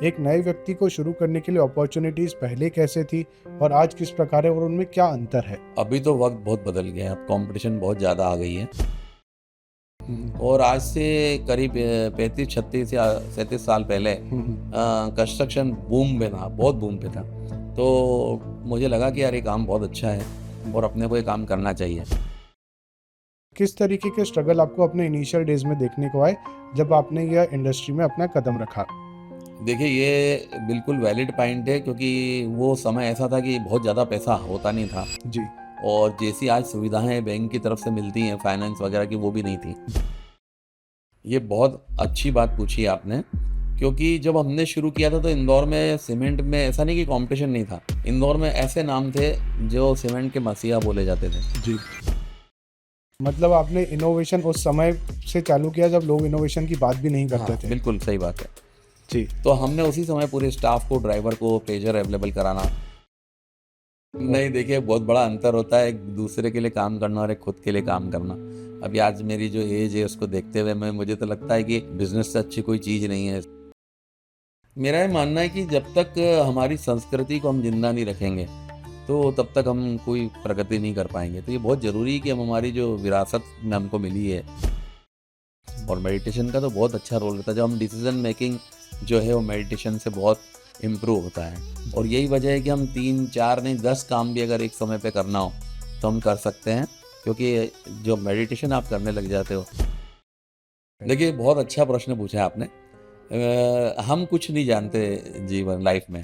एक नए व्यक्ति को शुरू करने के लिए अपॉर्चुनिटीज़ पहले कैसे थी और आज किस प्रकार है और उनमें क्या अंतर है? अभी तो वक्त बहुत बदल गया है, अब कंपटीशन बहुत ज़्यादा आ गई है। हुँ, और आज से करीब 35-36 या 37 साल पहले हुँ, हुँ। कंस्ट्रक्शन बूम में था, बहुत बूम पे था। तो मुझे लगा कि यार ये काम बहुत अच्छा है और अपने को ये काम करना चाहिए। किस तरीके के स्ट्रगल आपको अपने इनिशियल डेज़ में देखने को आए, जब आपने यह इंडस्ट्री में अपना कदम रखा? देखिए, ये बिल्कुल वैलिड पॉइंट है क्योंकि वो समय ऐसा था कि बहुत ज़्यादा पैसा होता नहीं था जी। और जैसी आज सुविधाएँ बैंक की तरफ से मिलती हैं, फाइनेंस वगैरह की, वो भी नहीं थी। ये बहुत अच्छी बात पूछी आपने, क्योंकि जब हमने शुरू किया था तो इंदौर में सीमेंट में ऐसा नहीं कि कंपटीशन नहीं था। इंदौर में ऐसे नाम थे जो सीमेंट के मसीहा बोले जाते थे। जी। मतलब आपने इनोवेशन उस समय से चालू किया जब लोग इनोवेशन की बात भी नहीं करते हाँ, थे। बिल्कुल सही बात है। जी। तो हमने उसी समय पूरे स्टाफ को, ड्राइवर को पेजर अवेलेबल कराना। नहीं, देखिए, बहुत बड़ा अंतर होता है एक दूसरे के लिए काम करना और एक खुद के लिए काम करना। अभी आज मेरी जो एज है उसको देखते हुए मुझे तो लगता है कि बिज़नेस से अच्छी कोई चीज़ नहीं है। मेरा ये मानना है कि जब तक हमारी संस्कृति को हम ज़िंदा नहीं रखेंगे, तो तब तक हम कोई प्रगति नहीं कर पाएँगे। तो ये बहुत ज़रूरी है कि हम हमारी जो विरासत में हमको मिली है, और मेडिटेशन का तो बहुत अच्छा रोल रहता है। जब हम डिसीज़न मेकिंग जो है वो मेडिटेशन से बहुत इम्प्रूव होता है। और यही वजह है कि हम 3-4 नहीं 10 काम भी अगर एक समय पे करना हो, तो हम कर सकते हैं, क्योंकि जो मेडिटेशन आप करने लग जाते हो। देखिए, बहुत अच्छा प्रश्न पूछा है आपने। हम कुछ नहीं जानते जीवन लाइफ में।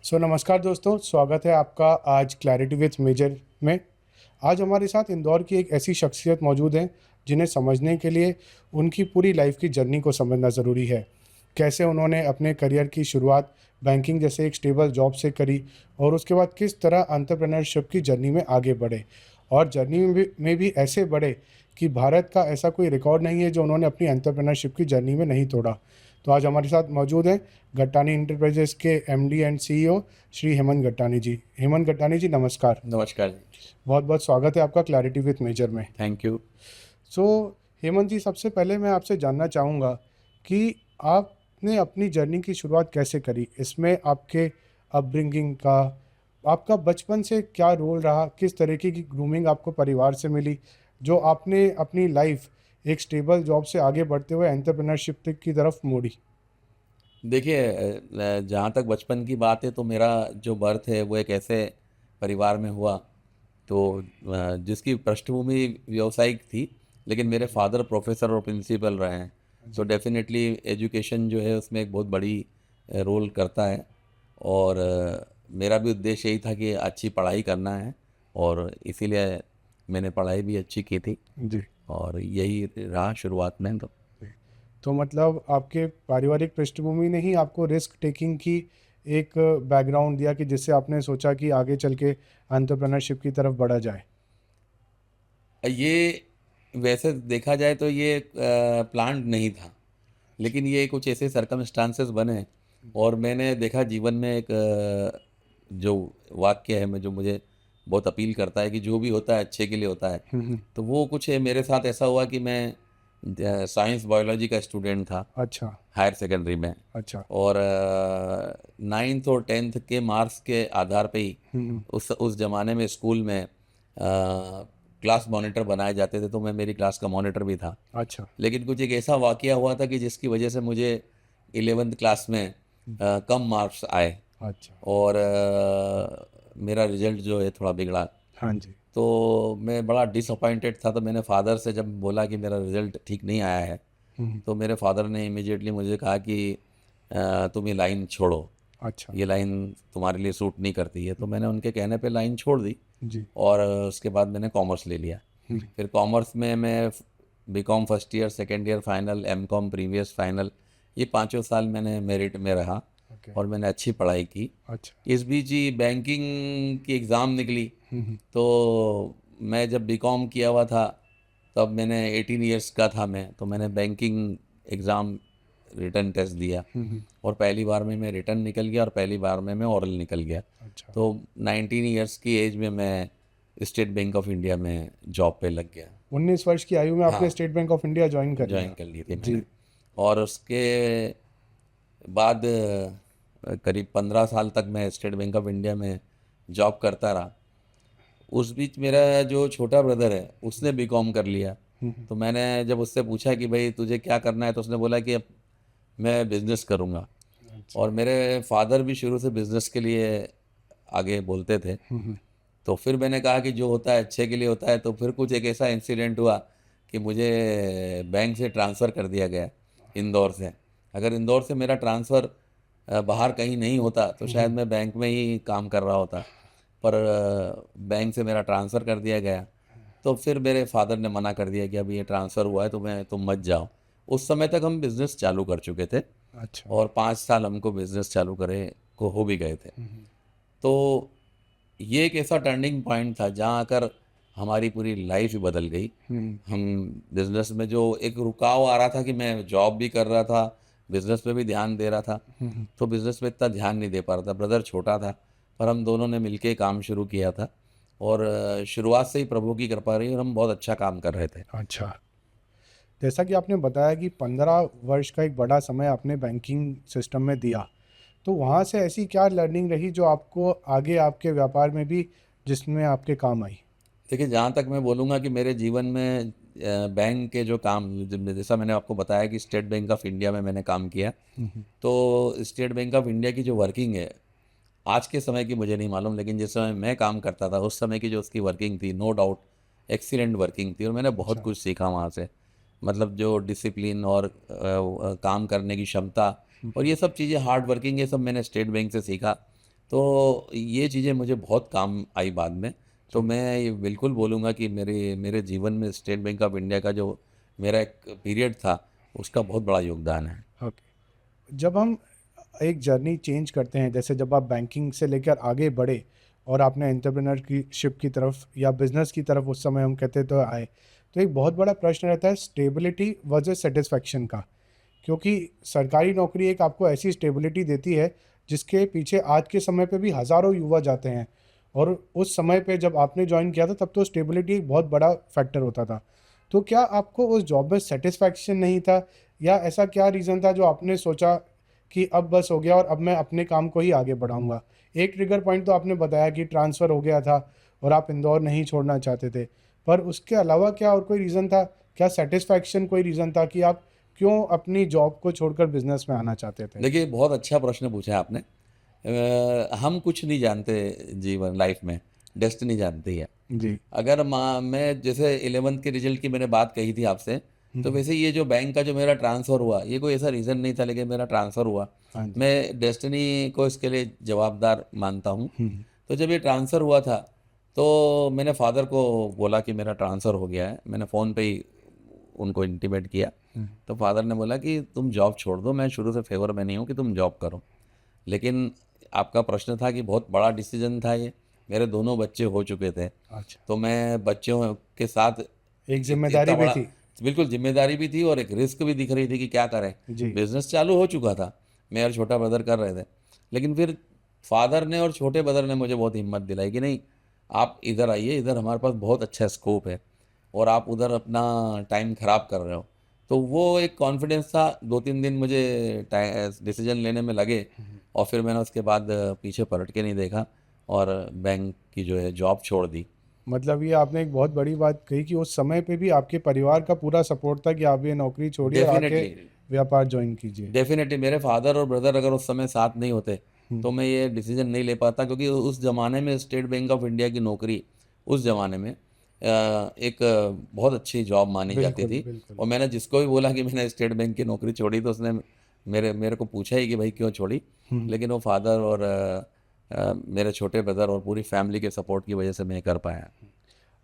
नमस्कार दोस्तों, स्वागत है आपका आज क्लैरिटी विथ मेजर में। आज हमारे साथ इंदौर की एक ऐसी शख्सियत मौजूद हैं, जिन्हें समझने के लिए उनकी पूरी लाइफ की जर्नी को समझना ज़रूरी है। कैसे उन्होंने अपने करियर की शुरुआत बैंकिंग जैसे एक स्टेबल जॉब से करी और उसके बाद किस तरह एंटरप्रेन्योरशिप की जर्नी में आगे बढ़े और जर्नी में भी ऐसे बढ़े कि भारत का ऐसा कोई रिकॉर्ड नहीं है जो उन्होंने अपनी एंटरप्रेन्योरशिप की जर्नी में नहीं तोड़ा। तो आज हमारे साथ मौजूद हैं गट्टानी इंटरप्राइजेस के MD and CEO Shri Hemant Gattani ji. Hemant Gattani ji, नमस्कार। नमस्कार जी। बहुत बहुत स्वागत है आपका क्लैरिटी विथ मेजर में। Thank you. So Hemant ji, सबसे पहले मैं आपसे जानना चाहूँगा कि आपने अपनी जर्नी की शुरुआत कैसे करी? इसमें आपके अपब्रिंगिंग का, आपका बचपन से क्या रोल रहा? किस तरीके की ग्रूमिंग आपको परिवार से मिली, जो आपने अपनी लाइफ एक स्टेबल जॉब से आगे बढ़ते हुए एंटरप्रेन्योरशिप की तरफ मोड़ी? देखिए, जहाँ तक बचपन की बात है तो मेरा जो बर्थ है वो एक ऐसे परिवार में हुआ, तो जिसकी पृष्ठभूमि व्यावसायिक थी, लेकिन मेरे फादर प्रोफेसर और प्रिंसिपल रहे हैं। तो जी। डेफिनेटली एजुकेशन जो है उसमें एक बहुत बड़ी रोल करता है। और मेरा भी उद्देश्य यही था कि अच्छी पढ़ाई करना है, और इसीलिए मैंने पढ़ाई भी अच्छी की थी, जी। और यही रहा शुरुआत में तो। जी। तो मतलब आपके पारिवारिक पृष्ठभूमि ने ही आपको रिस्क टेकिंग की एक बैकग्राउंड दिया कि जिससे आपने सोचा कि आगे चल के एंटरप्रेन्योरशिप की तरफ बढ़ा जाए। ये वैसे देखा जाए तो ये प्लान्ड नहीं था, लेकिन ये कुछ ऐसे सर्कमस्टांसेस बने, और मैंने देखा जीवन में एक जो वाक्य है में जो मुझे बहुत अपील करता है कि जो भी होता है अच्छे के लिए होता है। हुँ, हुँ। तो वो कुछ मेरे साथ ऐसा हुआ कि मैं साइंस बायोलॉजी का स्टूडेंट था अच्छा, हायर सेकेंडरी में। अच्छा। और 9th और 10th के मार्क्स के आधार पे ही हुँ, हुँ। उस ज़माने में स्कूल में क्लास मॉनिटर बनाए जाते थे, तो मैं मेरी क्लास का मॉनिटर भी था। अच्छा। लेकिन कुछ एक ऐसा वाक़या हुआ था कि जिसकी वजह से मुझे 11th क्लास में हुँ। कम मार्क्स आए, अच्छा। और मेरा रिज़ल्ट जो है थोड़ा बिगड़ा। हाँ जी। तो मैं बड़ा डिसअपॉइंटेड था, तो मैंने फ़ादर से जब बोला कि मेरा रिज़ल्ट ठीक नहीं आया है, हुँ, हुँ। तो मेरे फादर ने इमीडिएटली मुझे कहा कि तुम ये लाइन छोड़ो, अच्छा। ये लाइन तुम्हारे लिए सूट नहीं करती है। तो मैंने उनके कहने पे लाइन छोड़ दी, जी। और उसके बाद मैंने कॉमर्स ले लिया। हुँ। फिर कॉमर्स में मैं BCom first year, second year final, MCom previous final, ये पाँचों साल मैंने मेरिट में रहा, ओके। और मैंने अच्छी पढ़ाई की। अच्छा। इस बीच ही बैंकिंग की एग्ज़ाम निकली। हुँ, हुँ। तो मैं जब बीकॉम किया हुआ था, तब मैंने 18 ईयर्स का था मैं, तो मैंने बैंकिंग एग्ज़ाम रिटन टेस्ट दिया और पहली बार में मैं रिटन निकल गया और पहली बार में मैं ओरल निकल गया। अच्छा। तो 19 ईयर्स की एज में मैं स्टेट बैंक ऑफ इंडिया में जॉब पे लग गया। 19 वर्ष की आयु में आपने हाँ। State bank of India join कर लिया। ज्वाइन कर ली थी जी। मैंने। और उसके बाद करीब 15 साल तक मैं स्टेट बैंक ऑफ इंडिया में जॉब करता रहा। उस बीच मेरा जो छोटा ब्रदर है उसने बीकॉम कर लिया। तो मैंने जब उससे पूछा कि भाई तुझे क्या करना है, तो उसने बोला कि अब मैं बिज़नेस करूँगा। अच्छा। और मेरे फादर भी शुरू से बिज़नेस के लिए आगे बोलते थे। तो फिर मैंने कहा कि जो होता है अच्छे के लिए होता है। तो फिर कुछ एक ऐसा इंसिडेंट हुआ कि मुझे बैंक से ट्रांसफ़र कर दिया गया इंदौर से। अगर इंदौर से मेरा ट्रांसफ़र बाहर कहीं नहीं होता तो शायद मैं बैंक में ही काम कर रहा होता, पर बैंक से मेरा ट्रांसफ़र कर दिया गया। तो फिर मेरे फादर ने मना कर दिया कि अभी ये ट्रांसफ़र हुआ है तो तुम मत जाओ। उस समय तक हम बिज़नेस चालू कर चुके थे अच्छा। और 5 साल हमको बिज़नेस चालू करे को हो भी गए थे। तो ये एक ऐसा टर्निंग पॉइंट था जहाँ आकर हमारी पूरी लाइफ ही बदल गई। हम बिज़नेस में जो एक रुकाव आ रहा था कि मैं जॉब भी कर रहा था, बिज़नेस पे भी ध्यान दे रहा था, तो बिज़नेस पे इतना ध्यान नहीं दे पा रहा था। ब्रदर छोटा था, पर हम दोनों ने मिलके काम शुरू किया था और शुरुआत से ही प्रभु की कृपा रही और हम बहुत अच्छा काम कर रहे थे। अच्छा। जैसा कि आपने बताया कि 15 वर्ष का एक बड़ा समय आपने बैंकिंग सिस्टम में दिया, तो वहाँ से ऐसी क्या लर्निंग रही जो आपको आगे आपके व्यापार में भी जिसमें आपके काम आई? देखिए, जहाँ तक मैं बोलूँगा कि मेरे जीवन में बैंक के जो काम, जैसा मैंने आपको बताया कि स्टेट बैंक ऑफ इंडिया में मैंने काम किया, तो स्टेट बैंक ऑफ इंडिया की जो वर्किंग है, आज के समय की मुझे नहीं मालूम, लेकिन जिस समय मैं काम करता था उस समय की जो उसकी वर्किंग थी, नो डाउट एक्सीलेंट वर्किंग थी और मैंने बहुत अच्छा। कुछ सीखा वहाँ से। मतलब जो डिसिप्लिन और काम करने की क्षमता और ये सब चीज़ें, हार्ड वर्किंग, ये सब मैंने स्टेट बैंक से सीखा। तो ये चीज़ें मुझे बहुत काम आई बाद में। तो मैं ये बिल्कुल बोलूँगा कि मेरे मेरे जीवन में स्टेट बैंक ऑफ इंडिया का जो मेरा एक पीरियड था, उसका बहुत बड़ा योगदान है। ओके। जब हम एक जर्नी चेंज करते हैं, जैसे जब आप बैंकिंग से लेकर आगे बढ़े और आपने एंटरप्रेन्योरशिप की तरफ या बिजनेस की तरफ उस समय हम कहते तो आए, तो एक बहुत बड़ा प्रश्न रहता है स्टेबिलिटी वर्सेस सेटिस्फैक्शन का। क्योंकि सरकारी नौकरी एक आपको ऐसी स्टेबिलिटी देती है जिसके पीछे आज के समय पे भी हज़ारों युवा जाते हैं, और उस समय पे जब आपने ज्वाइन किया था तब तो स्टेबिलिटी एक बहुत बड़ा फैक्टर होता था। तो क्या आपको उस जॉब में सेटिस्फैक्शन नहीं था, या ऐसा क्या रीज़न था जो आपने सोचा कि अब बस हो गया और अब मैं अपने काम को ही आगे बढ़ाऊँगा? एक ट्रिगर पॉइंट तो आपने बताया कि ट्रांसफ़र हो गया था और आप इंदौर नहीं छोड़ना चाहते थे। पर उसके अलावा क्या और कोई रीज़न था? क्या सैटिस्फैक्शन कोई रीज़न था कि आप क्यों अपनी जॉब को छोड़कर बिज़नेस में आना चाहते थे? देखिए, बहुत अच्छा प्रश्न पूछा है आपने। हम कुछ नहीं जानते जीवन लाइफ में, डेस्टिनी जानती है। जी। अगर मैं जैसे 11th के रिजल्ट की मैंने बात कही थी आपसे, तो वैसे ये जो बैंक का जो मेरा ट्रांसफ़र हुआ, ये कोई ऐसा रीज़न नहीं था, लेकिन मेरा ट्रांसफ़र हुआ। हाँ जी। मैं डेस्टिनी को इसके लिए जवाबदार मानता हूँ। तो जब ये ट्रांसफ़र हुआ था, तो मैंने फादर को बोला कि मेरा ट्रांसफ़र हो गया है। मैंने फ़ोन पे ही उनको इंटीमेट किया। तो फादर ने बोला कि तुम जॉब छोड़ दो, मैं शुरू से फेवर में नहीं हूँ कि तुम जॉब करो। लेकिन आपका प्रश्न था कि बहुत बड़ा डिसीजन था ये। मेरे दोनों बच्चे हो चुके थे, अच्छा। तो मैं बच्चों के साथ एक इतना ज़िम्मेदारी भी बड़ा, थी। बिल्कुल जिम्मेदारी भी थी और एक रिस्क भी दिख रही थी कि क्या करें। जी। बिजनेस चालू हो चुका था, मैं और छोटा ब्रदर कर रहे थे। लेकिन फिर फादर ने और छोटे ब्रदर ने मुझे बहुत हिम्मत दिलाई कि नहीं, आप इधर आइए, इधर हमारे पास बहुत अच्छा स्कोप है और आप उधर अपना टाइम ख़राब कर रहे हो। तो वो एक कॉन्फिडेंस था। 2-3 दिन मुझे डिसीजन लेने में लगे और फिर मैंने उसके बाद पीछे पलट के नहीं देखा और बैंक की जो है जॉब छोड़ दी। मतलब ये आपने एक बहुत बड़ी बात कही कि उस समय पे भी आपके परिवार का पूरा सपोर्ट था कि आप ये नौकरी छोड़िए और आके डेफिनेटली, व्यापार ज्वाइन कीजिए। डेफिनेटली मेरे फादर और ब्रदर अगर उस समय साथ नहीं होते तो मैं ये डिसीजन नहीं ले पाता, क्योंकि उस ज़माने में स्टेट बैंक ऑफ इंडिया की नौकरी उस ज़माने में एक बहुत अच्छी जॉब मानी जाती बिल्कुल, थी। बिल्कुल। और मैंने जिसको भी बोला कि मैंने स्टेट बैंक की नौकरी छोड़ी, तो उसने मेरे को पूछा ही कि भाई क्यों छोड़ी। लेकिन वो फादर और मेरे छोटे ब्रदर और पूरी फैमिली के सपोर्ट की वजह से मैं कर पाया।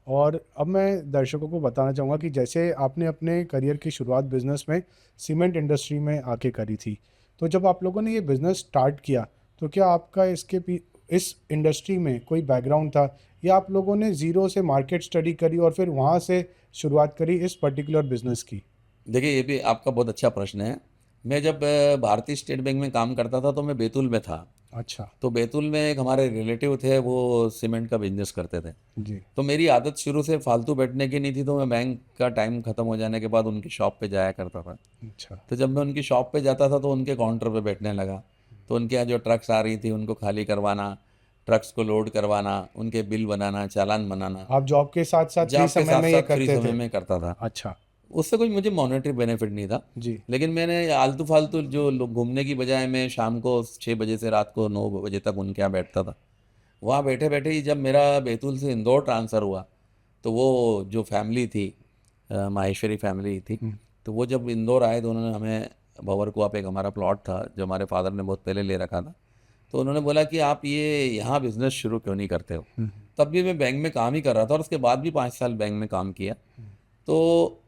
और अब मैं दर्शकों को बताना चाहूँगा कि जैसे आपने अपने करियर की शुरुआत बिज़नेस में सीमेंट इंडस्ट्री में आके करी थी, तो जब आप लोगों ने ये बिज़नेस स्टार्ट किया, तो क्या आपका इस इंडस्ट्री में कोई बैकग्राउंड था, या आप लोगों ने ज़ीरो से मार्केट स्टडी करी और फिर वहाँ से शुरुआत करी इस पर्टिकुलर बिज़नेस की? देखिए, ये भी आपका बहुत अच्छा प्रश्न है। मैं जब भारतीय स्टेट बैंक में काम करता था तो मैं बैतूल में था। अच्छा। तो बैतूल में एक हमारे रिलेटिव थे, वो सीमेंट का बिजनेस करते थे। जी। तो मेरी आदत शुरू से फालतू बैठने की नहीं थी, तो मैं बैंक का टाइम ख़त्म हो जाने के बाद उनकी शॉप पे जाया करता था। अच्छा। तो जब मैं उनकी शॉप पे जाता था तो उनके काउंटर पे बैठने लगा। तो उनके यहाँ जो ट्रक्स आ रही थी उनको खाली करवाना, ट्रक्स को लोड करवाना, उनके बिल बनाना, चालान बनाना, आप जॉब के साथ साथ फ्री जॉब के समय साथ में ये साथ फ्री करते समय थे? में करता था। अच्छा। उससे कोई मुझे मॉनेटरी बेनिफिट नहीं था, जी। लेकिन मैंने आलतू फालतू जो लोग घूमने की बजाय मैं शाम को 6 बजे से रात को 9 बजे तक उनके यहाँ बैठता था। वहाँ बैठे बैठे ही जब मेरा बैतूल से इंदौर ट्रांसफ़र हुआ, तो वो जो फैमिली थी, माहेश्वरी फैमिली थी, हम्म। तो वो जब इंदौर आए तो उन्होंने हमें, भंवरकुआ पे एक हमारा प्लॉट था जो हमारे फादर ने बहुत पहले ले रखा था, तो उन्होंने बोला कि आप ये यहाँ बिज़नेस शुरू क्यों नहीं करते हो। हम्म। तब भी मैं बैंक में काम ही कर रहा था और उसके बाद भी 5 साल बैंक में काम किया। तो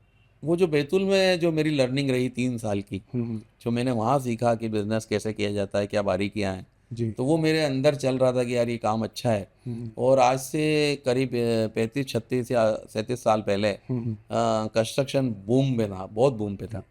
वो जो बैतूल में जो मेरी लर्निंग रही 3 साल की, हम्म। जो मैंने वहाँ सीखा कि बिज़नेस कैसे किया जाता है, क्या बारीकियाँ हैं, जी। तो वो मेरे अंदर चल रहा था कि यार ये काम अच्छा है। हम्म। और आज से करीब 35 36 या 37 साल पहले हम्म। कंस्ट्रक्शन बूम में था, बहुत बूम पे था।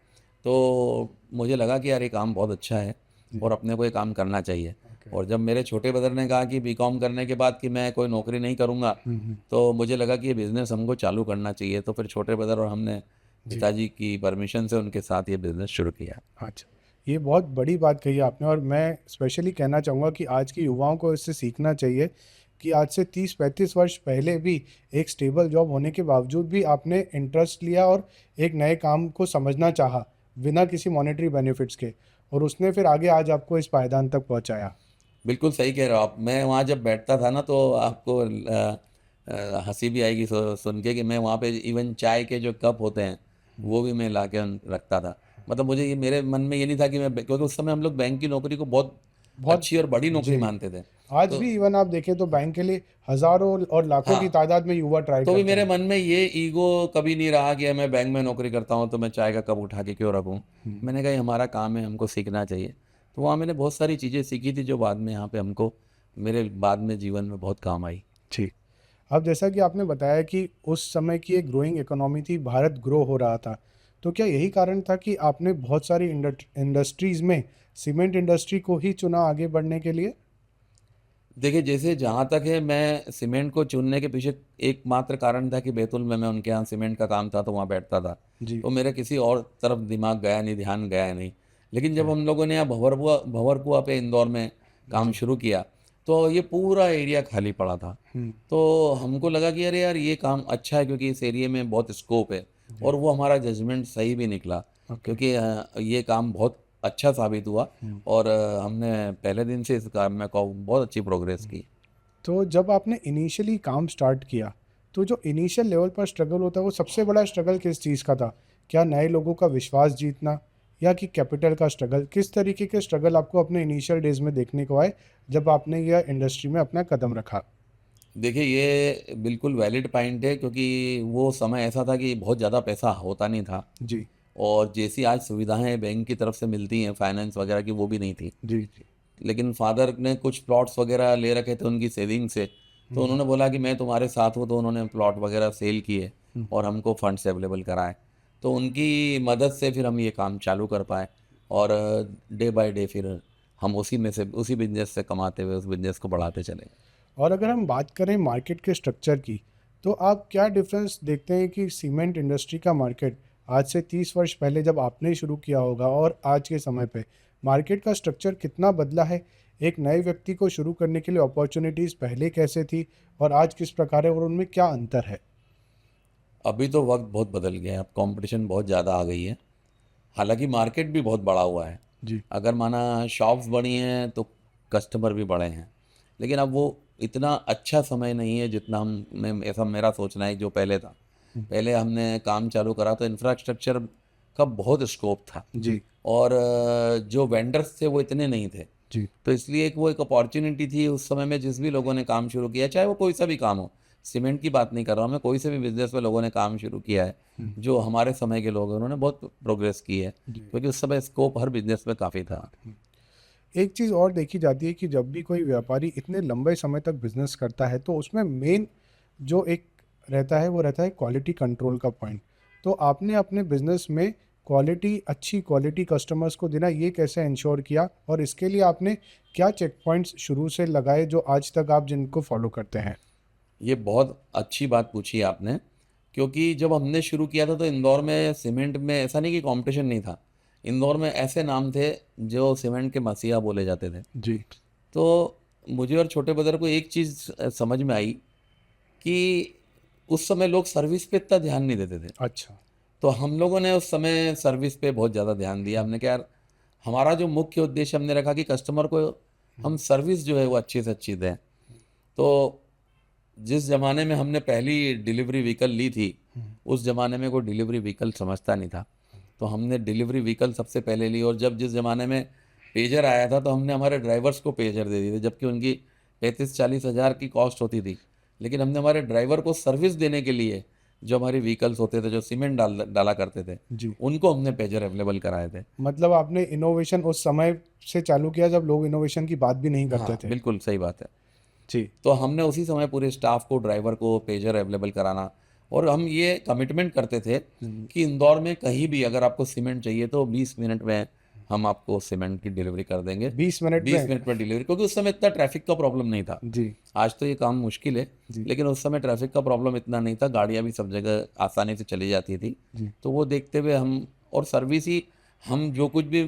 तो मुझे लगा कि यार ये काम बहुत अच्छा है और अपने को ये काम करना चाहिए। ओके। और जब मेरे छोटे ब्रदर ने कहा कि बीकॉम करने के बाद कि मैं कोई नौकरी नहीं करूँगा, हम्म। तो मुझे लगा कि ये बिज़नेस हमको चालू करना चाहिए। तो फिर छोटे ब्रदर और हमने जी। पिताजी की परमिशन से उनके साथ ये बिज़नेस शुरू किया। अच्छा, ये बहुत बड़ी बात कही आपने और मैं स्पेशली कहना चाहूँगा कि आज के युवाओं को इससे सीखना चाहिए कि आज से 30-35 वर्ष पहले भी एक स्टेबल जॉब होने के बावजूद भी आपने इंटरेस्ट लिया और एक नए काम को समझना चाहा बिना किसी मॉनेटरी बेनिफिट्स के, और उसने फिर आगे आज आपको इस पायदान तक पहुँचाया। बिल्कुल सही कह रहे हो आप। मैं वहाँ जब बैठता था ना तो आपको हंसी भी आएगी सुन के कि मैं वहाँ पे इवन चाय के जो कप होते हैं वो भी मैं ला के रखता था। मतलब मुझे ये, मेरे मन में ये नहीं था कि मैं, क्योंकि उस समय हम लोग बैंक की नौकरी को बहुत बहुत। अच्छी और बड़ी नौकरी जी। मानते थे। आज तो भी इवन आप देखें तो बैंक के लिए हज़ारों और लाखों की हाँ, तादाद में युवा ट्राई तो भी करते मेरे हैं। मन में ये ईगो कभी नहीं रहा कि मैं बैंक में नौकरी करता हूँ तो मैं चाय का कप उठा के क्यों रखूँ। मैंने कहा ये हमारा काम है, हमको सीखना चाहिए। तो वहाँ मैंने बहुत सारी चीज़ें सीखी थी जो बाद में यहाँ पे हमको, मेरे बाद में जीवन में बहुत काम आई। जी। अब जैसा कि आपने बताया कि उस समय की एक ग्रोइंग इकोनॉमी थी, भारत ग्रो हो रहा था, तो क्या यही कारण था कि आपने बहुत सारी इंडस्ट्रीज़ में सीमेंट इंडस्ट्री को ही चुना आगे बढ़ने के लिए? देखिए, जैसे जहाँ तक है, मैं सीमेंट को चुनने के पीछे एकमात्र कारण था कि बैतूल में मैं उनके यहाँ सीमेंट का काम था तो वहाँ बैठता था। जी। तो मेरा किसी और तरफ दिमाग गया नहीं, ध्यान गया नहीं। लेकिन जब ओके। हम लोगों ने यहाँ भंवरकुआ पे इंदौर में काम जी। शुरू किया, तो ये पूरा एरिया खाली पड़ा था। हुँ। तो हमको लगा कि अरे यार ये काम अच्छा है, क्योंकि इस एरिया में बहुत स्कोप है। जी। और वो हमारा जजमेंट सही भी निकला, ओके। क्योंकि ये काम बहुत अच्छा साबित हुआ। हुँ। और हमने पहले दिन से इस काम में बहुत अच्छी प्रोग्रेस की। तो जब आपने इनिशियली काम स्टार्ट किया, तो जो इनिशियल लेवल पर स्ट्रगल होता है, वो सबसे बड़ा स्ट्रगल किस चीज़ का था? क्या नए लोगों का विश्वास जीतना या कि कैपिटल का स्ट्रगल? किस तरीके के स्ट्रगल आपको अपने इनिशियल डेज़ में देखने को आए, जब आपने यह इंडस्ट्री में अपना कदम रखा? देखिए, ये बिल्कुल वैलिड पॉइंट है, क्योंकि वो समय ऐसा था कि बहुत ज़्यादा पैसा होता नहीं था। जी। और जैसी आज सुविधाएं बैंक की तरफ से मिलती हैं फाइनेंस वगैरह की, वो भी नहीं थी। जी। जी। लेकिन फादर ने कुछ प्लॉट्स वगैरह ले रखे थे उनकी सेविंग से, तो हुँ। उन्होंने बोला कि मैं तुम्हारे साथ हूँ, तो उन्होंने प्लॉट वगैरह सेल किए हुँ। और हमको फंड्स अवेलेबल कराए। तो उनकी मदद से फिर हम ये काम चालू कर पाए। और डे बाय डे फिर हम उसी में से, उसी बिजनेस से कमाते हुए उस बिजनेस को बढ़ाते चले। और अगर हम बात करें मार्केट के स्ट्रक्चर की, तो आप क्या डिफरेंस देखते हैं कि सीमेंट इंडस्ट्री का मार्केट आज से 30 वर्ष पहले जब आपने शुरू किया होगा और आज के समय पे मार्केट का स्ट्रक्चर कितना बदला है? एक नए व्यक्ति को शुरू करने के लिए अपॉर्चुनिटीज़ पहले कैसे थी और आज किस प्रकार है और उनमें क्या अंतर है? अभी तो वक्त बहुत बदल गया है, अब कंपटीशन बहुत ज़्यादा आ गई है। हालांकि मार्केट भी बहुत बड़ा हुआ है। जी। अगर माना शॉप्स बड़ी हैं तो कस्टमर भी बड़े हैं, लेकिन अब वो इतना अच्छा समय नहीं है जितना हम, मैं, ऐसा मेरा सोचना है, जो पहले था। हुँ। पहले हमने काम चालू करा तो इंफ्रास्ट्रक्चर का बहुत स्कोप था। जी। और जो वेंडर्स थे वो इतने नहीं थे। जी। तो इसलिए एक अपॉर्चुनिटी थी उस समय में, जिस भी लोगों ने काम शुरू किया, चाहे वो कोई सा भी काम हो, सीमेंट की बात नहीं कर रहा हूँ मैं, कोई से भी बिजनेस में लोगों ने काम शुरू किया है, हुँ। जो हमारे समय के लोग हैं, उन्होंने बहुत प्रोग्रेस की है, जी। क्योंकि उस समय स्कोप हर बिजनेस में काफ़ी था। एक चीज़ और देखी जाती है कि जब भी कोई व्यापारी इतने लंबे समय तक बिजनेस करता है तो उसमें मेन जो एक रहता है वो रहता है क्वालिटी कंट्रोल का पॉइंट। तो आपने अपने बिजनेस में अच्छी क्वालिटी कस्टमर्स को देना, ये कैसे इंश्योर किया और इसके लिए आपने क्या चेक पॉइंट्स शुरू से लगाए जो आज तक आप जिनको फॉलो करते हैं? ये बहुत अच्छी बात पूछी आपने, क्योंकि जब हमने शुरू किया था तो इंदौर में सीमेंट में ऐसा नहीं कि कंपटीशन नहीं था। इंदौर में ऐसे नाम थे जो सीमेंट के मसीहा बोले जाते थे। जी। तो मुझे और छोटे ब्रदर को एक चीज़ समझ में आई कि उस समय लोग सर्विस पे इतना ध्यान नहीं देते थे। अच्छा। तो हम लोगों ने उस समय सर्विस पे बहुत ज़्यादा ध्यान दिया। हमने कहा यार, हमारा जो मुख्य उद्देश्य हमने रखा कि कस्टमर को हम सर्विस जो है वो अच्छी से अच्छी दें। तो जिस ज़माने में हमने पहली डिलीवरी व्हीकल ली थी, उस ज़माने में कोई डिलीवरी व्हीकल समझता नहीं था। तो हमने डिलीवरी व्हीकल सबसे पहले ली, और जब जिस ज़माने में पेजर आया था तो हमने हमारे ड्राइवर्स को पेजर दे दिए थे, जबकि उनकी 35-40 हज़ार की कॉस्ट होती थी। लेकिन हमने हमारे ड्राइवर को सर्विस देने के लिए जो हमारी व्हीकल्स होते थे, जो सीमेंट डाला करते थे, जी। उनको हमने पेजर अवेलेबल कराए थे। मतलब आपने इनोवेशन उस समय से चालू किया जब लोग इनोवेशन की बात भी नहीं करते हाँ, थे। बिल्कुल सही बात है। जी। तो हमने उसी समय पूरे स्टाफ को, ड्राइवर को पेजर अवेलेबल कराना, और हम ये कमिटमेंट करते थे कि इंदौर में कहीं भी अगर आपको सीमेंट चाहिए तो 20 मिनट में हम आपको सीमेंट की डिलीवरी कर देंगे। 20 मिनट 20 में? मिनट में डिलीवरी, क्योंकि उस समय इतना ट्रैफिक का प्रॉब्लम नहीं था। जी। आज तो ये काम मुश्किल है, जी। लेकिन उस समय ट्रैफिक का प्रॉब्लम इतना नहीं था, गाड़ियाँ भी सब जगह आसानी से चली जाती थी। जी। तो वो देखते हुए हम, और सर्विस ही, हम जो कुछ भी,